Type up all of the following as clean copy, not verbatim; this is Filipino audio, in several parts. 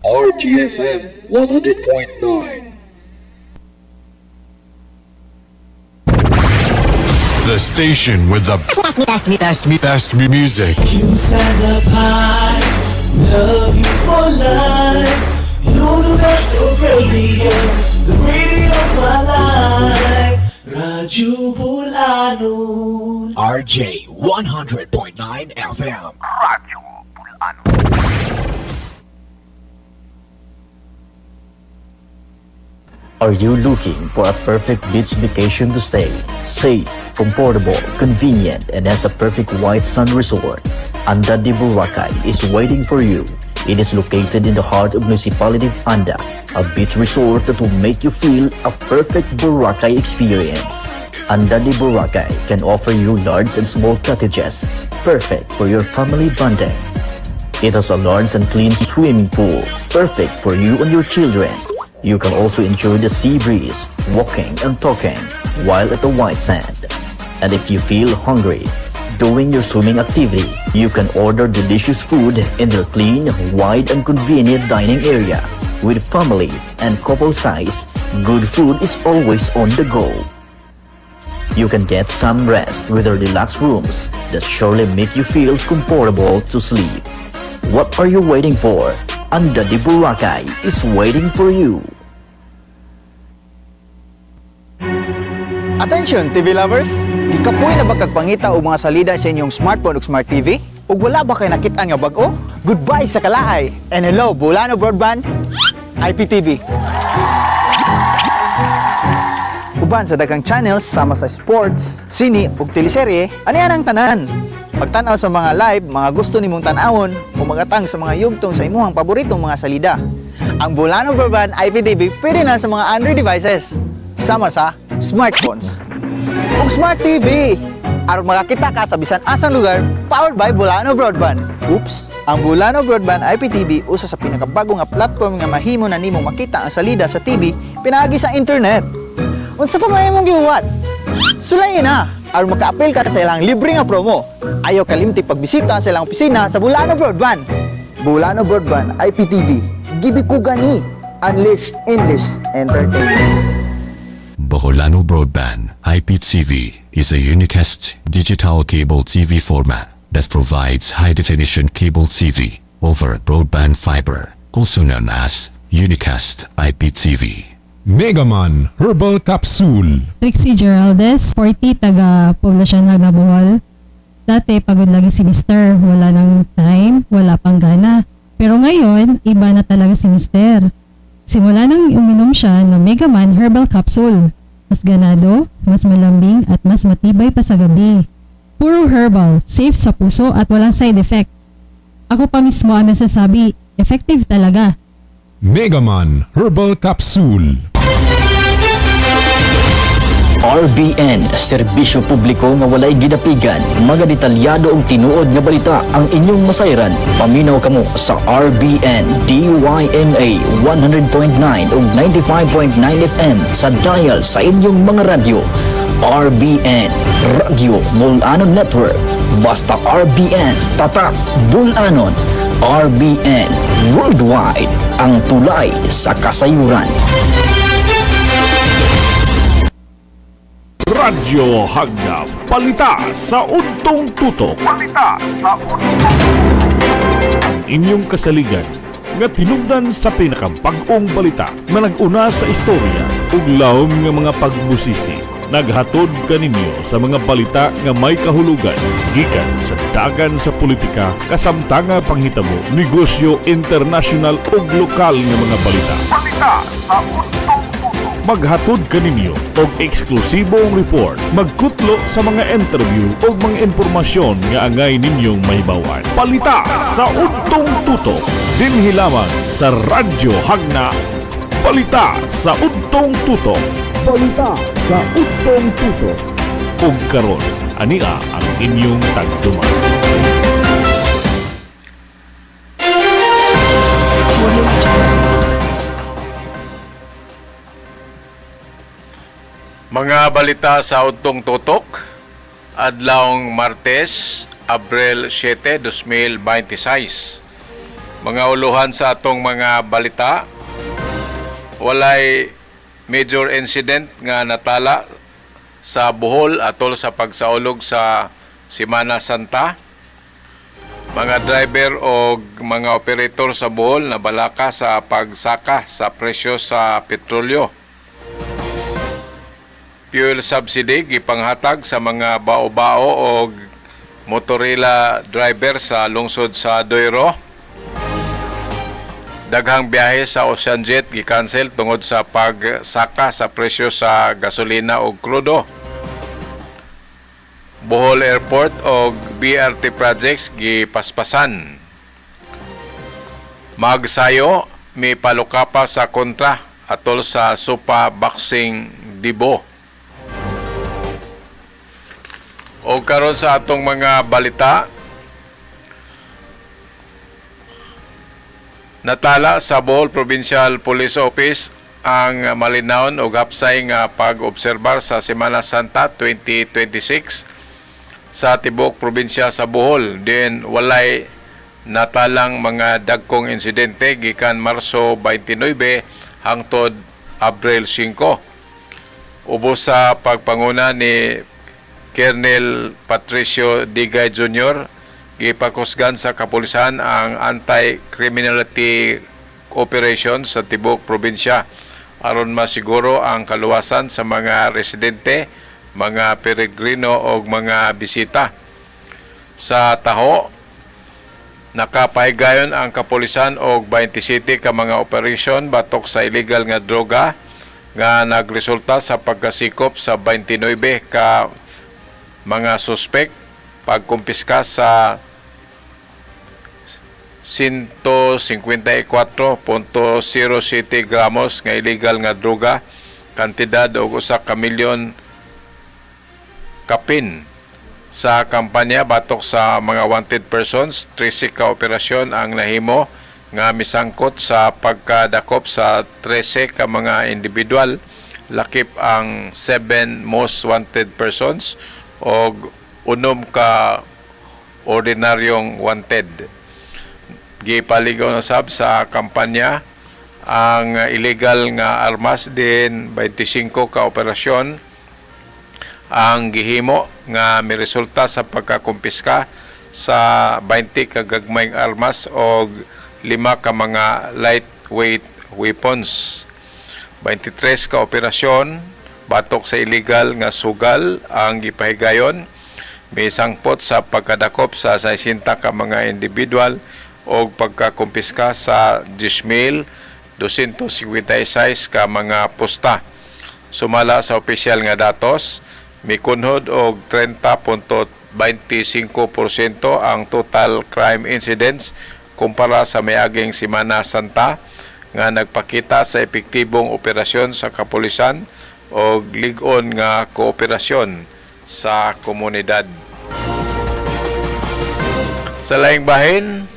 RGFM 100.9. The station with the best music. Inside the pie, love you for life. You're the best of radio, the radio of my life. Radyo Bulano. RJ 100.9 FM. Radyo Bulano. Are you looking for a perfect beach vacation to stay? Safe, comfortable, convenient, and has a perfect white sand resort? Anda de Boracay is waiting for you. It is located in the heart of Municipality of Anda, a beach resort that will make you feel a perfect Boracay experience. Anda de Boracay can offer you large and small cottages, perfect for your family bonding. It has a large and clean swimming pool, perfect for you and your children. You can also enjoy the sea breeze, walking and talking while at the white sand. And if you feel hungry, during your swimming activity, you can order delicious food in their clean, wide and convenient dining area. With family and couple size, good food is always on the go. You can get some rest with their deluxe rooms that surely make you feel comfortable to sleep. What are you waiting for? Anda de Boracay is waiting for you. Attention TV lovers! Ikapoy na ba kagpangita o mga salida sa inyong smartphone o smart TV? O wala ba kayo nakita nga bag-o? Goodbye sa kalaay! And hello, Bulano Broadband, IPTV. Uban sa daghang channels sama sa sports, sini ug teleserye, ani ang tanan. Pagtanaw sa mga live, mga gusto nimong tan-awon o magatang sa mga yugtong sa imuhang paboritong mga salida. Ang Bulano Broadband IPTV pwede na sa mga Android devices, sama sa smartphones ug smart TV. Aron makakita ka sa bisan asang lugar, powered by Bulano Broadband. Oops! Ang Bulano Broadband IPTV usa sa pinakabago nga platform nga mahimo na nimong makita ang salida sa TV pinaagi sa internet. Unsa pa may imong gihuwat? Sulayin na! Aron maka-appeal ka sa ilang libre nga promo. Ayaw kalimti pagbisita sa ilang opisina sa Bulano Broadband. Bulano Broadband IPTV. Gibikugan ni Unleashed Endless Entertainment. Bacolano Broadband IPTV is a unicast digital cable TV format that provides high-definition cable TV over broadband fiber, also known as unicast IPTV. Megaman Herbal Capsule. Trixie Geraldez, 40, taga Poblacion Hagnabuhol. Dati pagod lagi si Mister, wala nang time, wala pang gana. Pero ngayon, iba na talaga si Mister. Simula nang uminom siya ng Megaman Herbal Capsule. Mas ganado, mas malambing at mas matibay pa sa gabi. Puro herbal, safe sa puso at walang side effect. Ako pa mismo ang nasasabi, effective talaga. Megaman Herbal Capsule. RBN, serbisyo publiko nga walay gidapigan, mga detalyado og tinuod nga balita ang inyong masayran. Paminaw kamo sa RBN DYMA 100.9 ug 95.9 FM sa dial sa inyong mga radyo. RBN, Radyo Bulanon Network. Basta RBN, tatak Bulanon. RBN, worldwide, ang tulay sa kasayuran. Radyo Hagna, balita sa untong tutok. Balita sa untong Inyong kasaligan nga tinubdan sa pinakabag-ong balita na nag-una sa istorya ug lawom nga mga pagbusisi. Naghatod kaninyo sa mga balita nga may kahulugan gikan sa dagan sa politika, kasamtanga panghitabo, negosyo, internasyonal ug lokal nga mga balita. balita sa untong Maghatod kaninyo og eksklusibong report, magkutlo sa mga interview ug mga impormasyon nga angay ninyong mahibawan. Balita sa untong tutok dinhi lamang sa Radyo Hagna. Balita sa untong tutok. Balita sa untong tutok. Ug karon ania ang inyong tagtuman. Mga balita sa untong tutok, adlawng Martes, Abril 7, 2026. Mga uluhan sa atong mga balita, walay major incident nga natala sa Bohol atol sa pagsaulog sa Semana Santa. Mga driver o mga operator sa Bohol na balaka sa pagsaka sa presyo sa petrolyo. Fuel subsidy gipanghatag sa mga bao-bao o motorila driver sa lungsod sa Doiro. Daghang biyahe sa Ocean Jet gi-cancel tungod sa pagsaka sa presyo sa gasolina o krudo. Bohol Airport o BRT projects gipaspasan. Magsayo may palukapa sa kontra atol sa Supa Boxing Dibo. O karon sa atong mga balita, natala sa Bohol Provincial Police Office ang malinawon o hapsay nga pag-obserbar sa Semana Santa 2026 sa tibok probinsya sa Bohol. Din walay natalang mga dagkong insidente gikan Marso 29 hangtod Abril 5. Ubos sa pagpanguna ni Colonel Patricio Digay Jr., gipakusgan sa kapulisan ang anti-criminality operation sa tibok probinsya aron masiguro ang kaluwasan sa mga residente, mga peregrino o mga bisita. Sa taho, nakapahigayon ang kapulisan og 27 ka mga operasyon batok sa illegal nga droga nga nagresulta sa pagkasikop sa 29 ka mga suspek, pagkumpiska sa 154.07 gramos nga illegal nga droga, kantidad og 1 ka milyon kapin. Sa kampanya batok sa mga wanted persons, 13 ka operasyon ang nahimo nga misangkot sa pagkadakop sa 13 ka mga individual, lakip ang 7 most wanted persons o 6 ka ordinaryong wanted. Gipaligaw na sab sa kampanya ang illegal nga armas din 25 ka operasyon ang gihimo nga miresulta sa pagkakumpiska sa 20 ka gagmayng armas o 5 ka mga lightweight weapons. 23 ka operasyon batok sa illegal nga sugal ang gipahigayon. May sangpot sa pagkadakop sa 60 ka mga individual o pagkakumpiska sa 10,256 ka mga pusta. Sumala sa opisyal nga datos, mikunhod og 30.25% ang total crime incidents kumpara sa miaging Semana Santa nga nagpakita sa epektibong operasyon sa kapulisan o lig-on nga kooperasyon sa komunidad. Sa laing bahin,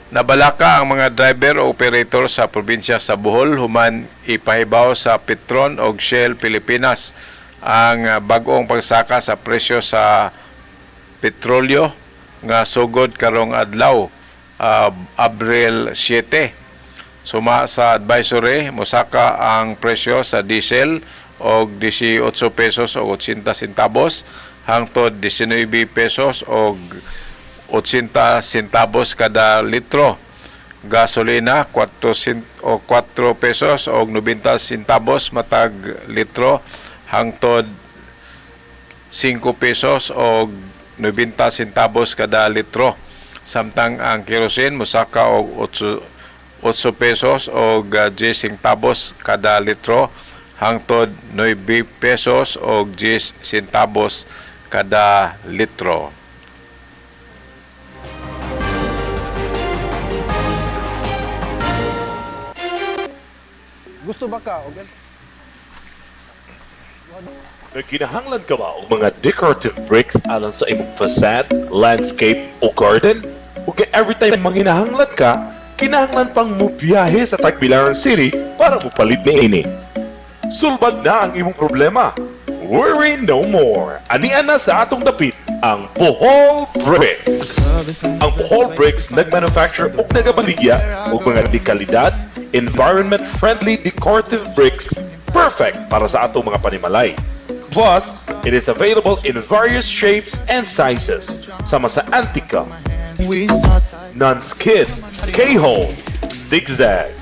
nabalaka ang mga driver o operator sa probinsya sa Bohol human ipahibaw sa Petron o Shell Pilipinas ang bag-ong pagsaka sa presyo sa petrolyo nga sugod karong adlaw, Abril 7. Suma sa advisory, musaka ang presyo sa diesel og 18 pesos o 80 centavos hangtod 19 pesos og 80 centavos kada litro. Gasolina 4 pesos og 90 centavos matag litro hangtod 5 pesos o 90 centavos kada litro. Samtang ang kerosene musaka og 8 pesos o 10 centavos kada litro hangtod 9 pesos o 10 centavos kada litro. Gusto ba ka? Okay. Nagkinahanglan ka ba o mga decorative bricks alang sa imong facade, landscape o garden? Ug every time manghinahanglan ka, kinahanglan pang mubiyahe sa Tagbilaran City para mupalit ni ini. Sulbad na ang imong problema. Worry no more. Anian na sa atong dapit ang Bohol Bricks. Ang Bohol Bricks nagmanufacture ug nagabaligya og mga dekalidad, environment-friendly decorative bricks perfect para sa atong mga panimalay. Plus, it is available in various shapes and sizes, sama sa Antica, non-skid, K-hole, zigzag,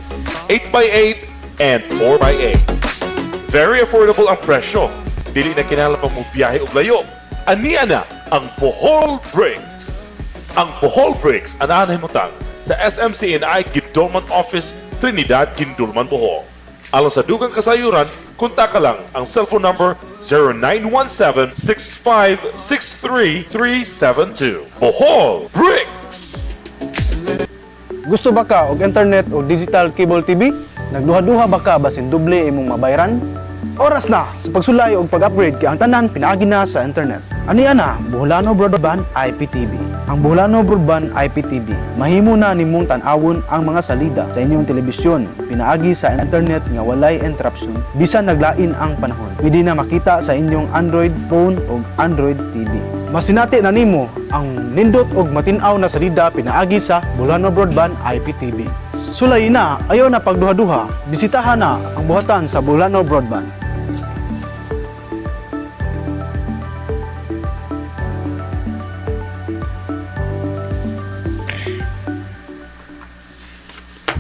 8x8, and 4x8. Very affordable ang presyo. Dili na kinahanglan pa mo biyahe og layo. Ania na ang Bohol Bricks. Ang Bohol Bricks anahan himutang sa SMCNI Gindulman Office, Trinidad, Gindulman, Bohol. Alang sa dugang kasayuran, kontak ka lang ang cellphone number 0917-6563372. Bohol Bricks! Gusto ba ka og internet o digital cable TV? Nagduha-duha ba ka basin doble imong mabayaran? Oras na sa pagsulay o pag-upgrade kay ang tanan pinaagi na sa internet. Ani ana, Boholano Broadband IPTV. Ang Boholano Broadband IPTV, mahimo na nimong tan-awon ang mga salida sa inyong telebisyon, pinaagi sa internet nga walay interruption bisan naglain ang panahon. Pwede na makita sa inyong Android phone o Android TV. Masinati na nimo ang nindot og matin-aw na salida pinaagi sa Boholano Broadband IPTV. Sulay na, ayaw na pagduha-duha. Bisitahan na ang buhatan sa Boholano Broadband.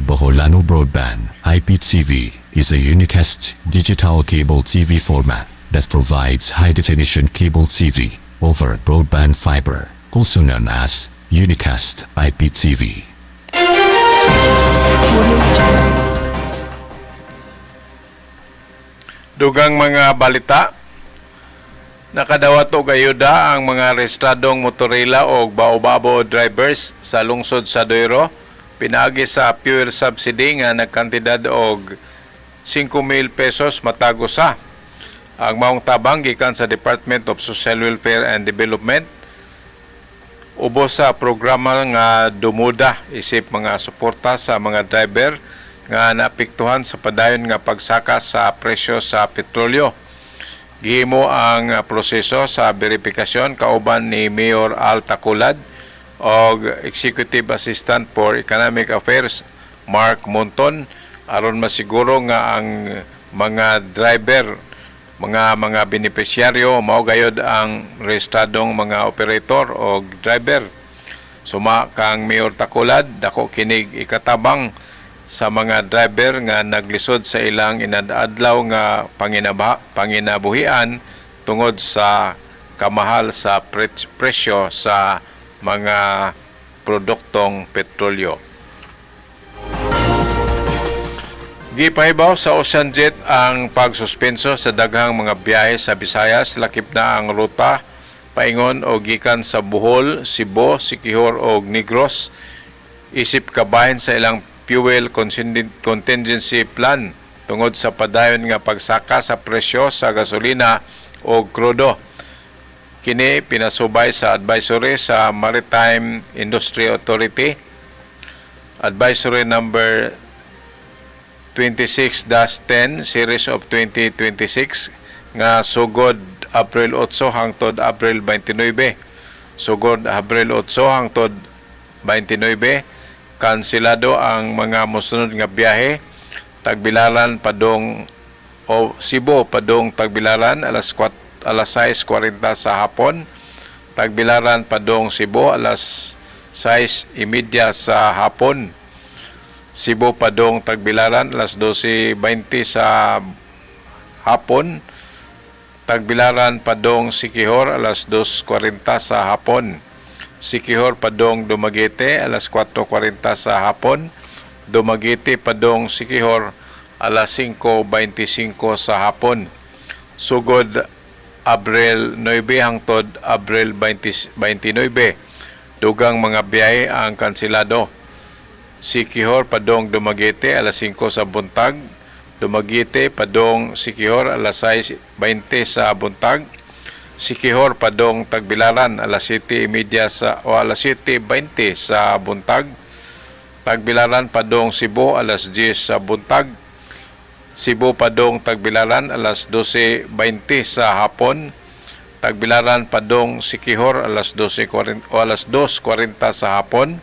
Boholano Broadband IPTV is a unicast digital cable TV format that provides high-definition cable TV over broadband fiber, also known as unicast IPTV. Dugang mga balita, nakadawat og ayuda ang mga rehistradong motorila o baobabo drivers sa lungsod sa Doiro pinaagi sa fuel subsidy nga nagkantidad og 5,000 pesos matag usa. Ang maong tabang gikan sa Department of Social Welfare and Development ubos sa programa nga dumuda isip mga suporta sa mga driver nga naapektuhan sa padayon nga pagsaka sa presyo sa petrolyo. Gihimo ang proseso sa verifikasyon kauban ni Mayor Al Taculad o Executive Assistant for Economic Affairs Mark Monton aron masiguro nga ang mga driver, mga benepisyaryo mao gayud ang rehistradong mga operator o driver. Suma kang Mayor Taculad dako kinig ikatabang sa mga driver nga naglisod sa ilang inadadlaw nga panginabuhian tungod sa kamahal sa presyo sa mga produktong petrolyo. Gipahibaw sa OceanJet ang pagsuspenso sa daghang mga biyahe sa Visayas, lakip na ang ruta paingon o gikan sa Bohol, Cebu, Siquijor o Negros isip kabahin sa ilang fuel contingency plan tungod sa padayon nga pagsaka sa presyo sa gasolina o krudo. Kini pinasubay sa advisory sa Maritime Industry Authority, Advisory number 26-10 Series of 2026 nga sugod April 8 hangtod April 29. Sugod April 8 hangtod 29, kanselado ang mga mosunod nga biyahe. Tagbilaran padong o Cebu padong Tagbilaran alas 6:40 sa hapon. Tagbilaran padong Cebu alas 6:30 sa hapon. Cebu padong Tagbilaran alas 12:20 sa hapon. Tagbilaran padong Siquijor alas 2:40 sa hapon. Siquijor padong Dumaguete alas 4:40 sa hapon. Dumaguete padong Siquijor alas 5:25 sa hapon. Sugod Abril 9 hangtod Abril 29, dugang mga biyahe ang kanselado. Siquijor padong Dumaguete alas 5 sa buntag. Dumaguete padong Siquijor alas 6:20 sa buntag. Siquijor padong Tagbilaran alas 7:30 o alas 7:20 sa buntag. Tagbilaran padong Cebu alas 10 sa buntag. Cebu padong Tagbilaran alas 12:20 sa hapon. Tagbilaran padong Siquijor alas 12:40 o alas 2:40 sa hapon.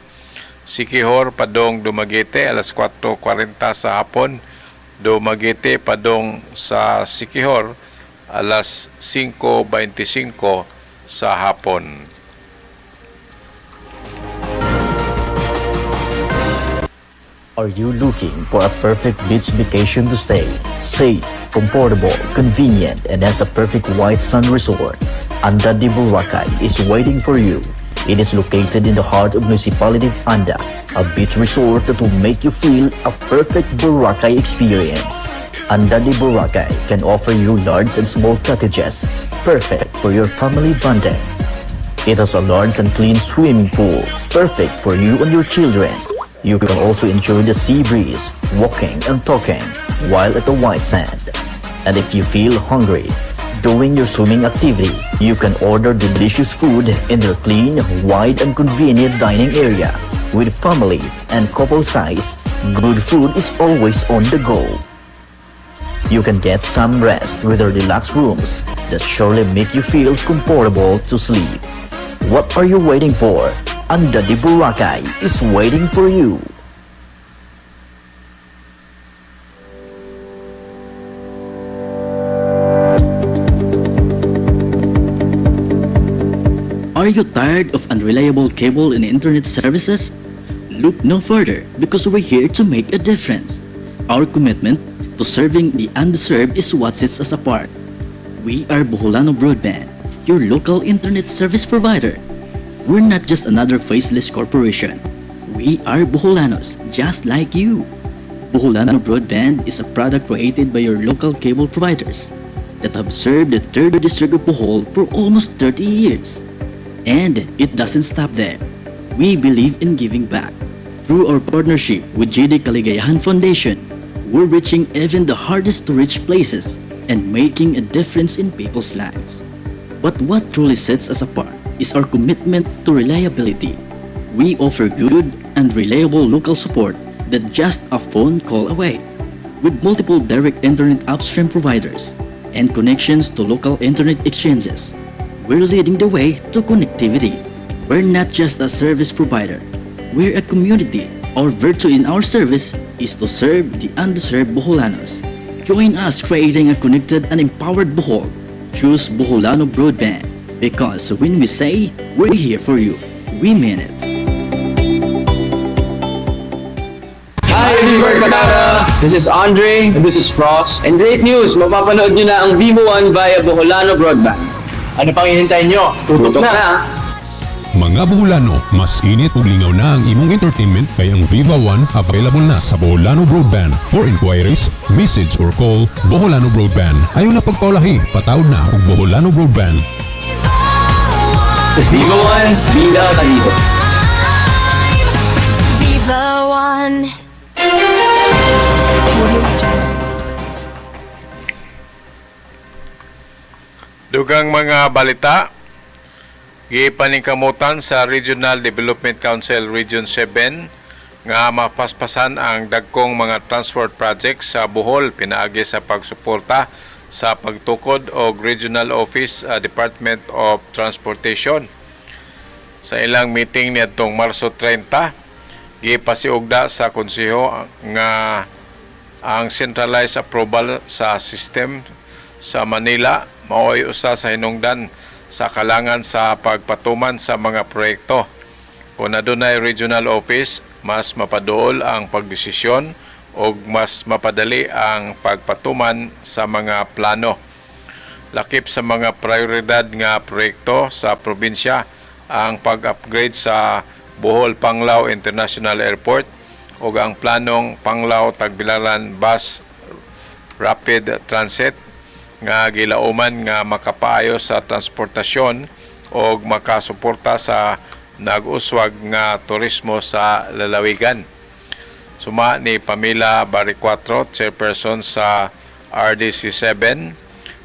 Siquijor padong Dumaguete alas 4:40 sa hapon. Dumaguete padong sa Siquijor alas 5:25 sa hapon. Are you looking for a perfect beach vacation to stay? Safe, comfortable, convenient, and has a perfect white sand resort? Anda de Boracay is waiting for you. It is located in the heart of Municipality of Anda, a beach resort that will make you feel a perfect Boracay experience. Anda de Boracay can offer you large and small cottages, perfect for your family bonding. It has a large and clean swimming pool, perfect for you and your children. You can also enjoy the sea breeze, walking and talking while at the white sand. And if you feel hungry during your swimming activity, you can order delicious food in their clean, wide and convenient dining area. With family and couple size, good food is always on the go. You can get some rest with their deluxe rooms that surely make you feel comfortable to sleep. What are you waiting for? Anda de Boracay is waiting for you. Are you tired of unreliable cable and internet services? Look no further because we're here to make a difference. Our commitment to serving the undeserved is what sets us apart. We are Boholano Broadband, your local internet service provider. We're not just another faceless corporation. We are Boholanos, just like you. Boholano Broadband is a product created by your local cable providers that have served the 3rd District of Bohol for almost 30 years. And it doesn't stop there. We believe in giving back. Through our partnership with JD Kaligayahan Foundation, we're reaching even the hardest to reach places and making a difference in people's lives. But what truly sets us apart is our commitment to reliability. We offer good and reliable local support that just a phone call away. With multiple direct internet upstream providers and connections to local internet exchanges, we're leading the way to connectivity. We're not just a service provider, we're a community. Our virtue in our service is to serve the undeserved Boholanos. Join us creating a connected and empowered Bohol. Choose Boholano Broadband. Because when we say, we're here for you, we mean it. Hi, River Canara! This is Andre. And this is Frost. And great news! Mapapanood nyo na ang Vivo One via Boholano Broadband. Ano pang hinihintay nyo? Tutok na! Mga Boholano, mas init ug lingaw na ang imong entertainment kay ang Viva One available na sa Boholano Broadband. For inquiries, message or call Boholano Broadband. Ayaw na pagpaulahi, patawad na og Boholano Broadband. Sa Viva One, Vida Tahido. Viva One. Dugang mga balita, gipaningkamutan sa Regional Development Council Region 7 nga mapaspasan ang dagkong mga transport projects sa Bohol pinaagi sa pagsuporta sa pagtukod og Regional Office Department of Transportation. Sa ilang meeting niadtong Marso 30, gipasiugda sa konseho nga ang centralized approval sa system sa Manila mao'y usa sa hinungdan sa kalangan sa pagpatuman sa mga proyekto. Kung adunay regional office, mas mapaduol ang pagdesisyon o mas mapadali ang pagpatuman sa mga plano. Lakip sa mga prioridad nga proyekto sa probinsya ang pag-upgrade sa Bohol Panglao International Airport o ang planong Panglao Tagbilaran Bus Rapid Transit nga gilauman nga makapaayo sa transportasyon o makasuporta sa nag-uswag nga turismo sa lalawigan. Suma ni Pamela Baricuatro, chairperson sa RDC7,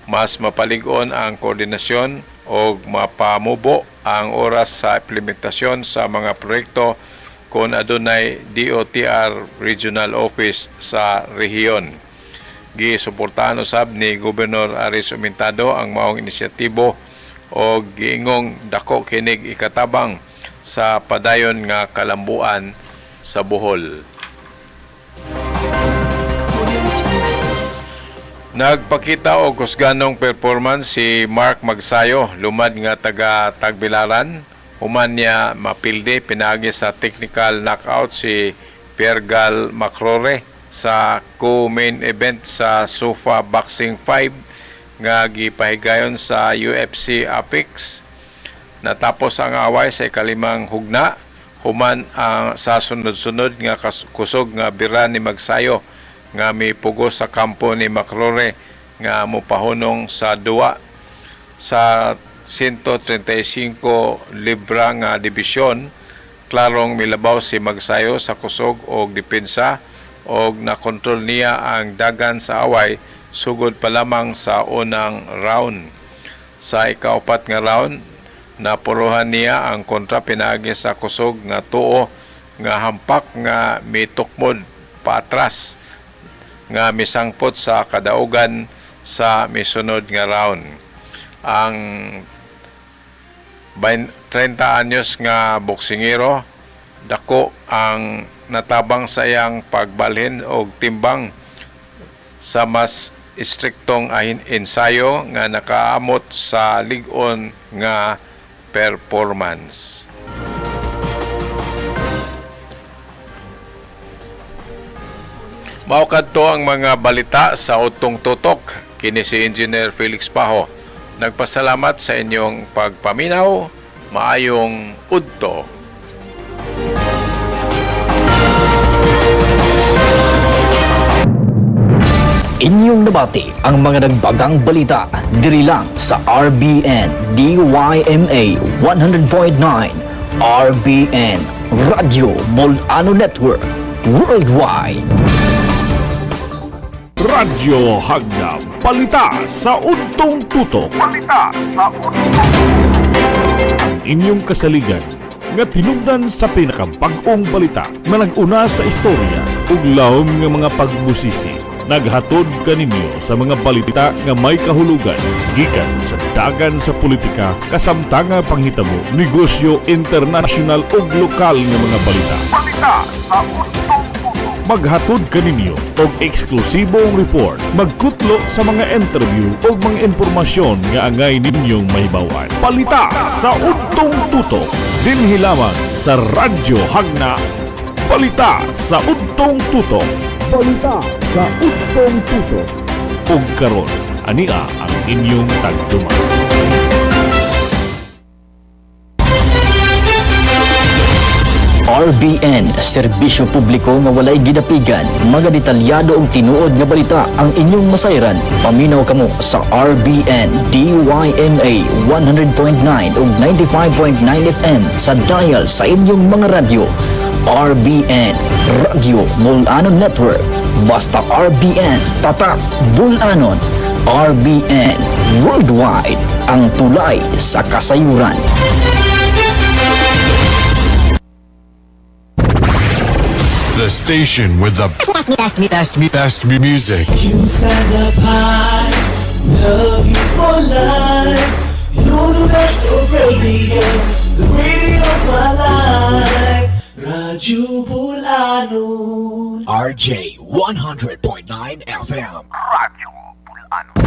mas mapalig-on ang koordinasyon o mapamubo ang oras sa implementasyon sa mga proyekto kung adunay DOTR Regional Office sa rehiyon. Gisuportahan usab ni Gobernador Aris Umintado ang maong inisyatibo o giingong dako kinig ikatabang sa padayon nga kalambuan sa Bohol. Nagpakita og kusganong performance si Mark Magsayo, lumad nga taga Tagbilaran. Human niya mapilde pinagi sa technical knockout si Piergal Macrore sa co-main event sa Sofa Boxing 5 nga gipahigayon sa UFC Apex. Natapos ang away sa ikalimang hugna, human ang sa sunod-sunod nga kusog nga bira ni Magsayo nga mipugo sa kampo ni Macrore nga mopahunong sa duwa sa 135 libra nga dibisyon. Klarong milabaw si Magsayo sa kusog og depensa og nakontrol niya ang dagan sa away sugod pa lamang sa unang round. Sa ikaapat nga round, napuruhan niya ang kontra pinagi sa kusog nga tuo nga hampak nga mitukmod paatras nga misangpot sa kadaugan sa misunod nga round. Ang 30 anyos nga boksingero dako ang natabang sa iyang pagbalhin og timbang sa mas istriktong ensayo nga nakaamot sa lig-on nga performance. Mao kadto ang mga balita sa Udtong Tutok. Kini si Engineer Felix Paho. Nagpasalamat sa inyong pagpaminaw. Maayong udto. Inyong nabati ang mga nagbagang balita diri lang sa RBN DYMA 100.9 RBN Radio Bolano Network Worldwide. Radyo Hagna, balita sa Udtong Tutok. Balita sa Udtong Inyong kasaligan nga tinubdan sa pinakabag-ong balita na nag-una sa istorya ug lawom nga mga pagbusisi. Naghatod kaninyo sa mga balita nga may kahulugan gikan sa dagan sa politika, kasamtanga panghitabo, negosyo, internasyonal ug lokal nga mga balita. Balita sa Udtong Tutok. Maghatod kaninyo og eksklusibong report, magkutlo sa mga interview ug mga impormasyon nga angay ninyong mahibawan. Balita sa Udtong Tutok dinhi lamang sa Radyo Hagna. Balita sa Udtong Tutok. Balita sa Udtong Tutok. Ug karon ania ang inyong tagtuma. RBN, serbisyo publiko nga walay gidapigan, mga detalyado og tinuod nga balita ang inyong masayran. Paminaw kamo sa RBN DYMA 100.9 ug 95.9 FM sa dial sa inyong mga radyo. RBN Radio Bulanon Network. Basta RBN Tatak Bulanon. RBN Worldwide, ang tulay sa kasayuran. The station with the best music. Inside the pie, love you for life. You're the best of radio, the radio of my life. Radyo Bulanon. RJ 100.9 FM. Radyo Bulanon.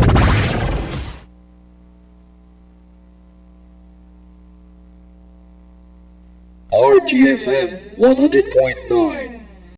RGFM 100.9